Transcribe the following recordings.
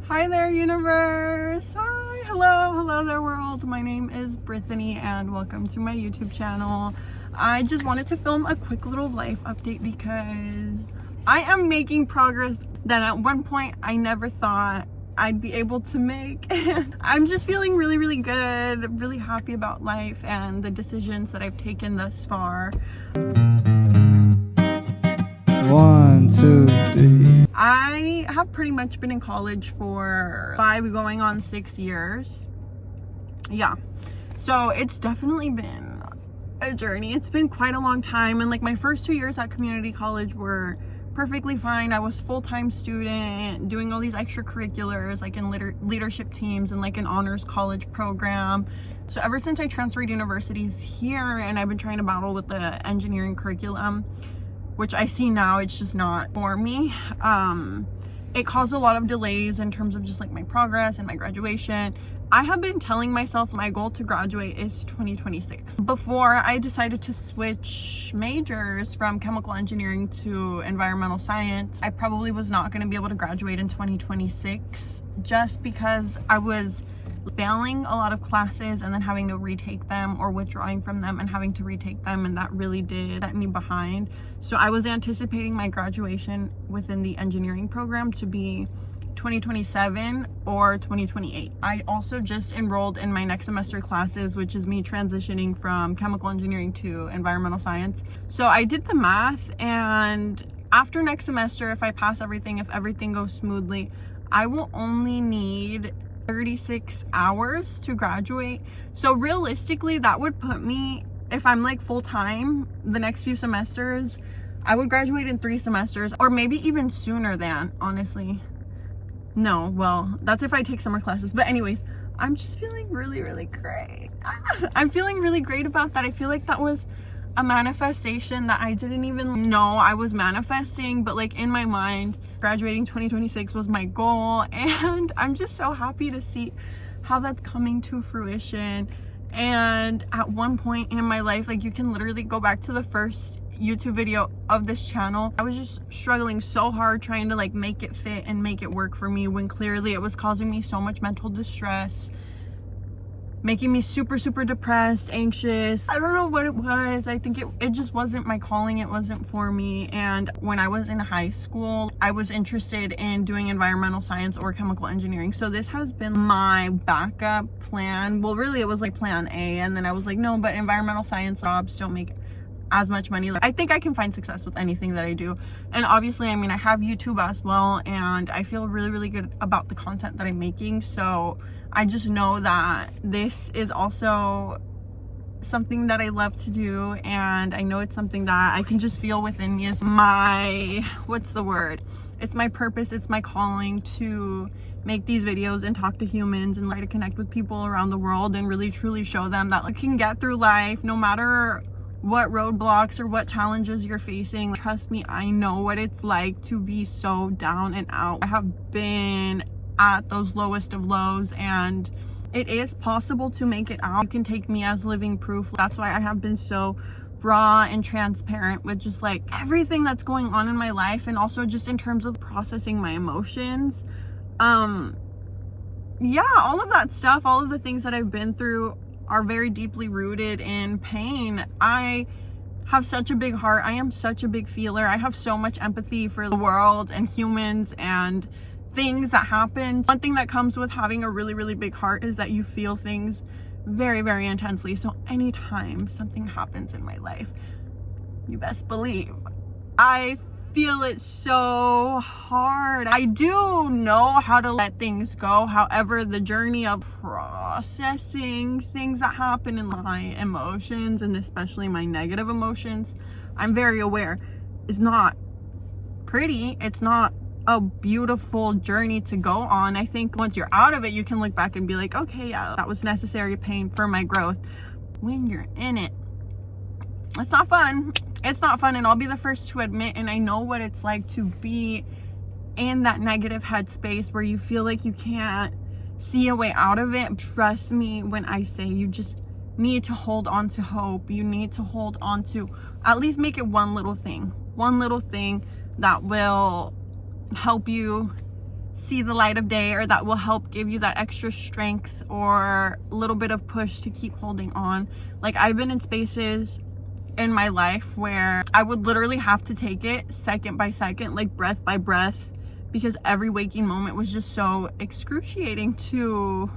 Hi there, universe. Hi, hello there, world. My name is Brittany and welcome to my YouTube channel. I just wanted to film a quick little life update because I am making progress that at one point I never thought I'd be able to make. I'm just feeling really good, really happy about life and the decisions that I've taken thus far. 1, 2, 3. I have pretty much been in college for 5 going on 6 years. Yeah, so it's definitely been a journey. It's been quite a long time, and like my first 2 years at community college were perfectly fine. I was full-time student doing all these extracurriculars like in leadership teams and like an honors college program. So ever since I transferred universities here and I've been trying to battle with the engineering curriculum, which I see now it's just not for me. It caused a lot of delays in terms of just like my progress and my graduation. I have been telling myself my goal to graduate is 2026. Before I decided to switch majors from chemical engineering to environmental science, I probably was not going to be able to graduate in 2026 just because I was failing a lot of classes and then having to retake them or withdrawing from them and having to retake them, and that really did set me behind. So I was anticipating my graduation within the engineering program to be 2027 or 2028. I also just enrolled in my next semester classes, which is me transitioning from chemical engineering to environmental science. So I did the math, and after next semester, if I pass everything, if everything goes smoothly, I will only need 36 hours to graduate. So realistically, that would put me, if I'm like full-time the next few semesters, I would graduate in 3 semesters, or maybe even sooner than, honestly. No, well, that's if I take summer classes. But anyways, I'm just feeling really great. I'm feeling really great about that. I feel like that was a manifestation that I didn't even know I was manifesting, but like in my mind, graduating 2026 was my goal, and I'm just so happy to see how that's coming to fruition. And at one point in my life, like you can literally go back to the first YouTube video of this channel, I was just struggling so hard trying to like make it fit and make it work for me, when clearly it was causing me so much mental distress, making me super depressed, anxious. I don't know what it was. I think it just wasn't my calling. It wasn't for me. And when I was in high school, I was interested in doing environmental science or chemical engineering. So this has been my backup plan. Well, really it was like plan A. And then I was like, no, but environmental science jobs don't make as much money. I think I can find success with anything that I do. And obviously, I mean, I have YouTube as well, and I feel really good about the content that I'm making. So I just know that this is also something that I love to do, and I know it's something that I can just feel within me is my, what's the word? It's my purpose, it's my calling to make these videos and talk to humans and try to connect with people around the world and really truly show them that like, you can get through life no matter what roadblocks or what challenges you're facing. Trust me, I know what it's like to be so down and out. I have been at those lowest of lows, and it is possible to make it out. You can take me as living proof. That's why I have been so raw and transparent with just like everything that's going on in my life, and also just in terms of processing my emotions. Yeah, all of that stuff, all of the things that I've been through are very deeply rooted in pain. I have such a big heart. I am such a big feeler. I have so much empathy for the world and humans and things that happen. One thing that comes with having a really big heart is that you feel things very intensely. So anytime something happens in my life, you best believe I feel it so hard. I do know how to let things go. However, the journey of processing things that happen in my emotions, and especially my negative emotions, I'm very aware is not pretty. It's not a beautiful journey to go on. I think once you're out of it, you can look back and be like, okay, yeah, that was necessary pain for my growth. When you're in it, it's not fun. It's not fun, and I'll be the first to admit, and I know what it's like to be in that negative headspace where you feel like you can't see a way out of it. Trust me when I say you just need to hold on to hope. You need to hold on to at least make it one little thing that will help you see the light of day, or that will help give you that extra strength or a little bit of push to keep holding on. Like, I've been in spaces in my life where I would literally have to take it second by second, like breath by breath, because every waking moment was just so excruciating to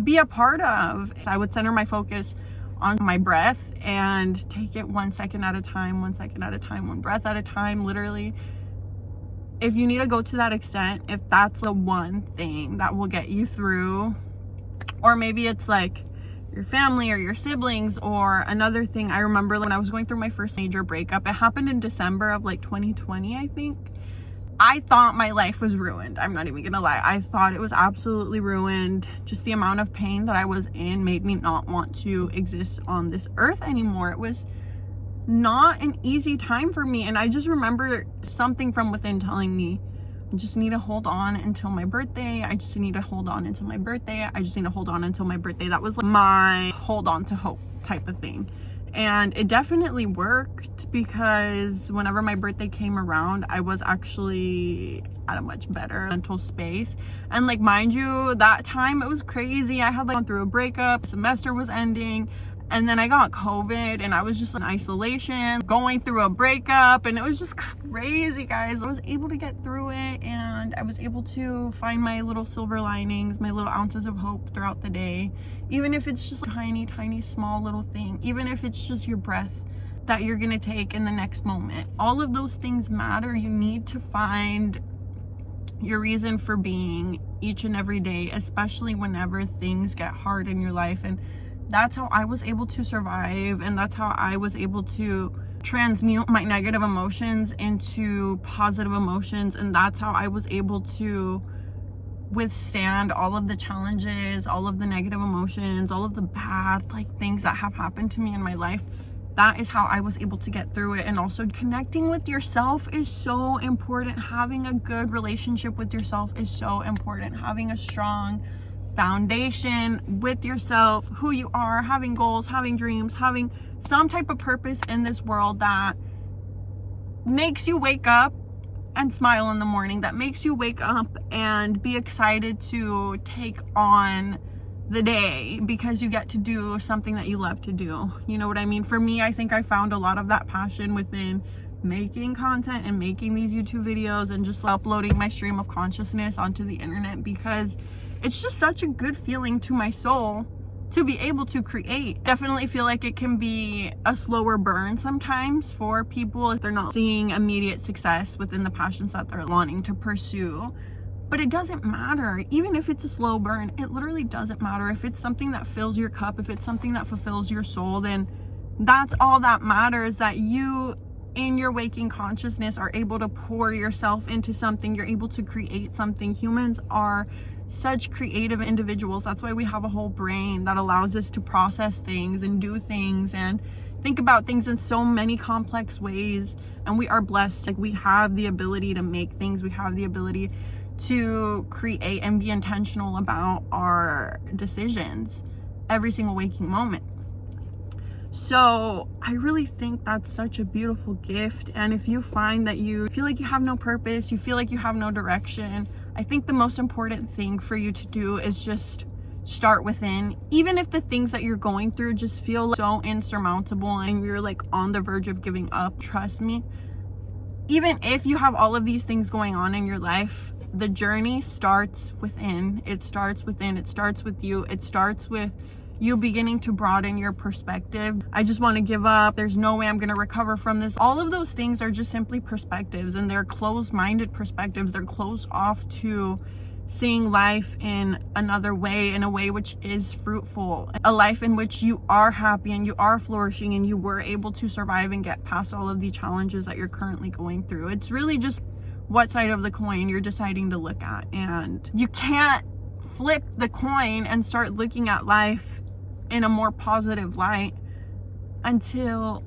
be a part of. I would center my focus on my breath and take it 1 second at a time, 1 second at a time, one breath at a time, literally. If you need to go to that extent, if that's the one thing that will get you through, or maybe it's like your family or your siblings, or another thing. I remember when I was going through my first major breakup, it happened in December of like 2020, I think. I thought my life was ruined. I'm not even gonna lie. I thought it was absolutely ruined. Just the amount of pain that I was in made me not want to exist on this earth anymore. It was not an easy time for me. And I just remember something from within telling me, I just need to hold on until my birthday. I just need to hold on until my birthday. I just need to hold on until my birthday. That was like my hold on to hope type of thing. And it definitely worked, because whenever my birthday came around, I was actually at a much better mental space. And like, mind you, that time it was crazy. I had like gone through a breakup, semester was ending, and then I got COVID, and I was just in isolation, going through a breakup, and it was just crazy, guys. I was able to get through it, and I was able to find my little silver linings, my little ounces of hope throughout the day. Even if it's just a tiny, tiny, small little thing, even if it's just your breath that you're gonna take in the next moment. All of those things matter. You need to find your reason for being each and every day, especially whenever things get hard in your life. And that's how I was able to survive, and that's how I was able to transmute my negative emotions into positive emotions, and that's how I was able to withstand all of the challenges, all of the negative emotions, all of the bad like things that have happened to me in my life. That is how I was able to get through it. And also, connecting with yourself is so important. Having a good relationship with yourself is so important. Having a strong foundation with yourself, who you are, having goals, having dreams, having some type of purpose in this world that makes you wake up and smile in the morning, that makes you wake up and be excited to take on the day because you get to do something that you love to do. You know what I mean? For me, I think I found a lot of that passion within making content and making these YouTube videos and just uploading my stream of consciousness onto the internet, because it's just such a good feeling to my soul to be able to create. Definitely feel like it can be a slower burn sometimes for people if they're not seeing immediate success within the passions that they're wanting to pursue. But it doesn't matter. Even if it's a slow burn, it literally doesn't matter. If it's something that fills your cup, if it's something that fulfills your soul, then that's all that matters, that you in your waking consciousness are able to pour yourself into something. You're able to create something. Humans are such creative individuals. That's why we have a whole brain that allows us to process things and do things and think about things in so many complex ways. And we are blessed. Like, we have the ability to make things. We have the ability to create and be intentional about our decisions every single waking moment. So I really think that's such a beautiful gift. And if you find that you feel like you have no purpose, you feel like you have no direction, I think the most important thing for you to do is just start within. Even if the things that you're going through just feel so insurmountable and you're like on the verge of giving up, trust me, even if you have all of these things going on in your life, the journey starts within. It starts within. It starts with you. It starts with you beginning to broaden your perspective. I just want to give up. There's no way I'm going to recover from this. All of those things are just simply perspectives, and they're closed-minded perspectives. They're closed off to seeing life in another way, in a way which is fruitful, a life in which you are happy and you are flourishing and you were able to survive and get past all of the challenges that you're currently going through. It's really just what side of the coin you're deciding to look at. And you can't flip the coin and start looking at life in a more positive light until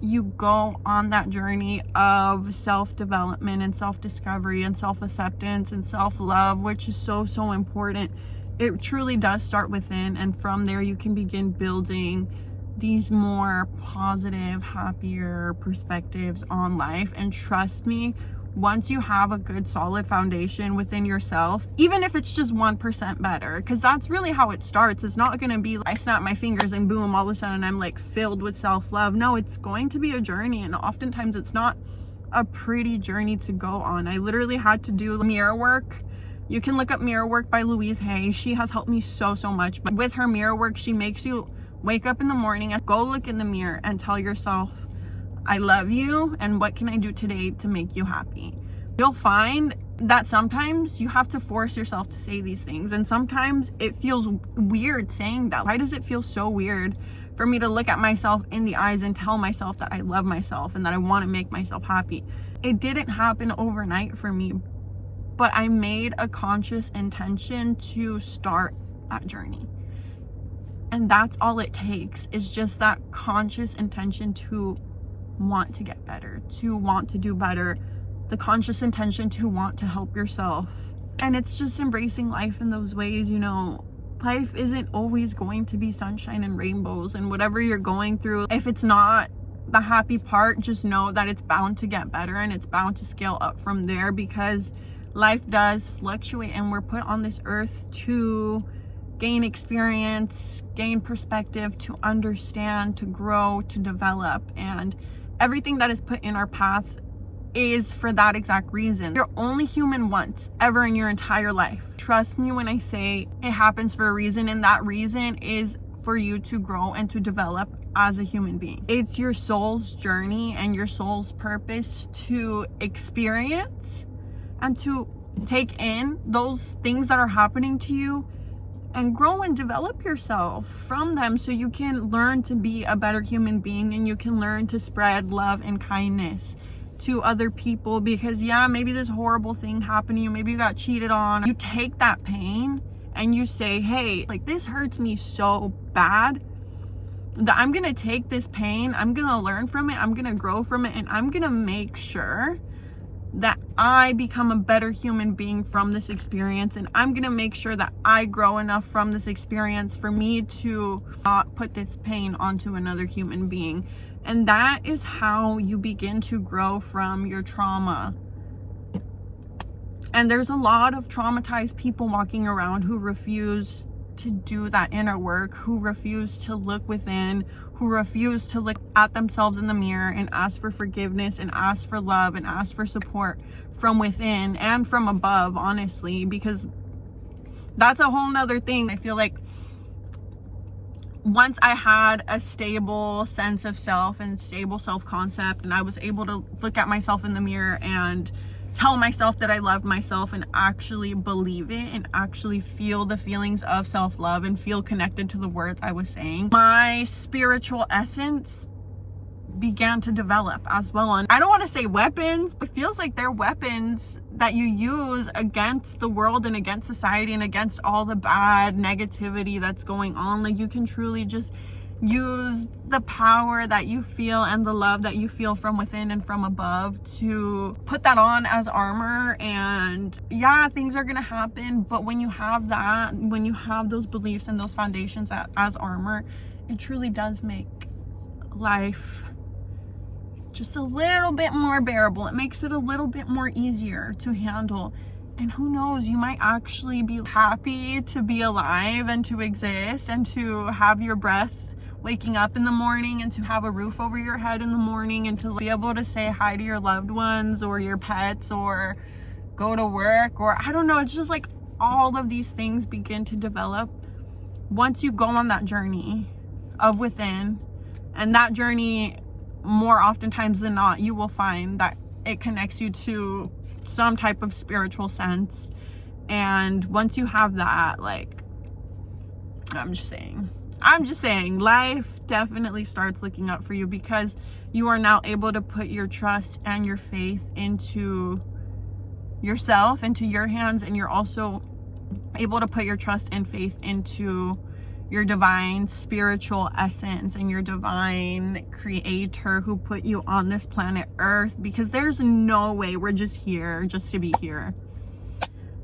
you go on that journey of self-development and self-discovery and self-acceptance and self-love, which is so, so important. It truly does start within, and from there you can begin building these more positive, happier perspectives on life. And trust me, once you have a good solid foundation within yourself, even if it's just 1% better, because that's really how it starts. It's not going to be I snap my fingers and boom, all of a sudden I'm like filled with self-love. No, it's going to be a journey, and oftentimes it's not a pretty journey to go on. I literally had to do mirror work. You can look up Mirror Work by Louise Hay. She has helped me so much. But with her mirror work, she makes you wake up in the morning and go look in the mirror and tell yourself, I love you, and what can I do today to make you happy? You'll find that sometimes you have to force yourself to say these things, and sometimes it feels weird saying that. Why does it feel so weird for me to look at myself in the eyes and tell myself that I love myself and that I want to make myself happy? It didn't happen overnight for me, but I made a conscious intention to start that journey. And that's all it takes, is just that conscious intention to want to get better, to want to do better, the conscious intention to want to help yourself. And it's just embracing life in those ways. You know, life isn't always going to be sunshine and rainbows, and whatever you're going through, if it's not the happy part, just know that it's bound to get better and it's bound to scale up from there, because life does fluctuate, and we're put on this earth to gain experience, gain perspective, to understand, to grow, to develop. And everything that is put in our path is for that exact reason. You're only human once ever in your entire life. Trust me when I say it happens for a reason, and that reason is for you to grow and to develop as a human being. It's your soul's journey and your soul's purpose to experience and to take in those things that are happening to you and grow and develop yourself from them, so you can learn to be a better human being, and you can learn to spread love and kindness to other people. Because yeah, maybe this horrible thing happened to you, maybe you got cheated on. You take that pain and you say, hey, like, this hurts me so bad that I'm gonna take this pain, I'm gonna learn from it, I'm gonna grow from it, and I'm gonna make sure that I become a better human being from this experience. And I'm gonna make sure that I grow enough from this experience for me to not put this pain onto another human being. And that is how you begin to grow from your trauma. And there's a lot of traumatized people walking around who refuse to do that inner work, who refuse to look within, who refuse to look at themselves in the mirror and ask for forgiveness and ask for love and ask for support from within and from above, honestly, because that's a whole nother thing. I feel like once I had a stable sense of self and stable self-concept, and I was able to look at myself in the mirror and tell myself that I loved myself and actually believe it and actually feel the feelings of self-love and feel connected to the words I was saying, my spiritual essence began to develop as well. And I don't want to say weapons, but it feels like they're weapons that you use against the world and against society and against all the bad negativity that's going on. Like, you can truly just use the power that you feel and the love that you feel from within and from above to put that on as armor. And yeah, things are gonna happen, but when you have that, when you have those beliefs and those foundations as armor, it truly does make life just a little bit more bearable. It makes it a little bit more easier to handle. And who knows, you might actually be happy to be alive and to exist and to have your breath waking up in the morning and to have a roof over your head in the morning and to be able to say hi to your loved ones or your pets or go to work, or I don't know, it's just like all of these things begin to develop once you go on that journey of within. And that journey, more oftentimes than not, you will find that it connects you to some type of spiritual sense. And once you have that, like, I'm just saying life definitely starts looking up for you, because you are now able to put your trust and your faith into yourself, into your hands, and you're also able to put your trust and faith into your divine spiritual essence and your divine creator who put you on this planet Earth, because there's no way we're just here just to be here.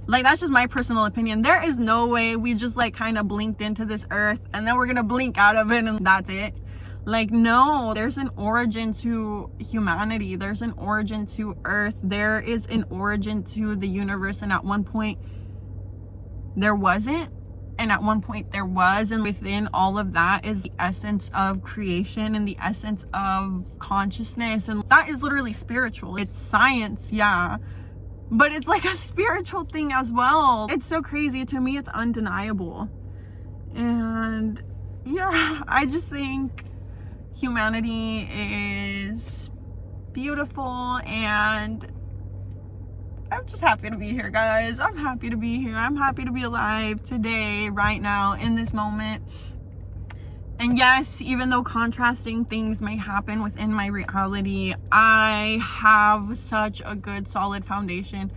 Like, that's just my personal opinion. There is no way we just like kind of blinked into this earth and then we're gonna blink out of it and that's it. Like, no, there's an origin to humanity. There's an origin to Earth. There is an origin to the universe. And at one point, there wasn't. And at one point, there was. And within all of that is the essence of creation and the essence of consciousness. And that is literally spiritual. It's science, yeah. But it's like a spiritual thing as well. It's so crazy. To me, it's undeniable. And yeah, I just think humanity is beautiful, and I'm just happy to be here, guys. I'm happy to be here. I'm happy to be alive today, right now, in this moment. And yes, even though contrasting things may happen within my reality, I have such a good solid foundation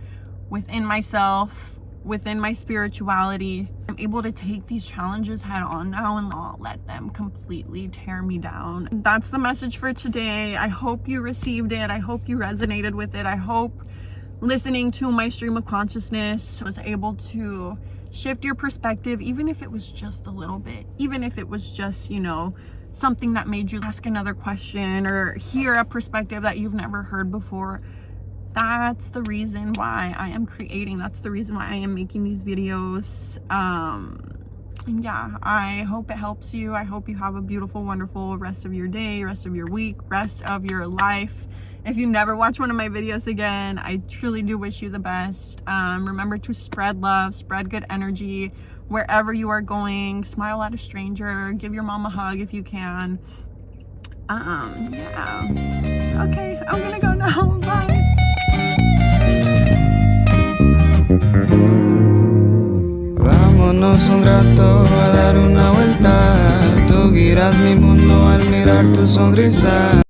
within myself, within my spirituality. I'm able to take these challenges head on now and not let them completely tear me down. That's the message for today. I hope you received it. I hope you resonated with it. I hope listening to my stream of consciousness was able to shift your perspective, even if it was just a little bit, even if it was just, you know, something that made you ask another question or hear a perspective that you've never heard before. That's the reason why I am creating. That's the reason why I am making these videos. And yeah, I hope it helps you. I hope you have a beautiful, wonderful rest of your day, rest of your week, rest of your life. If you never watch one of my videos again, I truly do wish you the best. Remember to spread love, spread good energy wherever you are going. Smile at a stranger, give your mom a hug if you can. Yeah. Okay, I'm gonna go now. Bye. Vámonos un rato a dar una vuelta. Tú giras mi mundo al mirar tu sonrisa.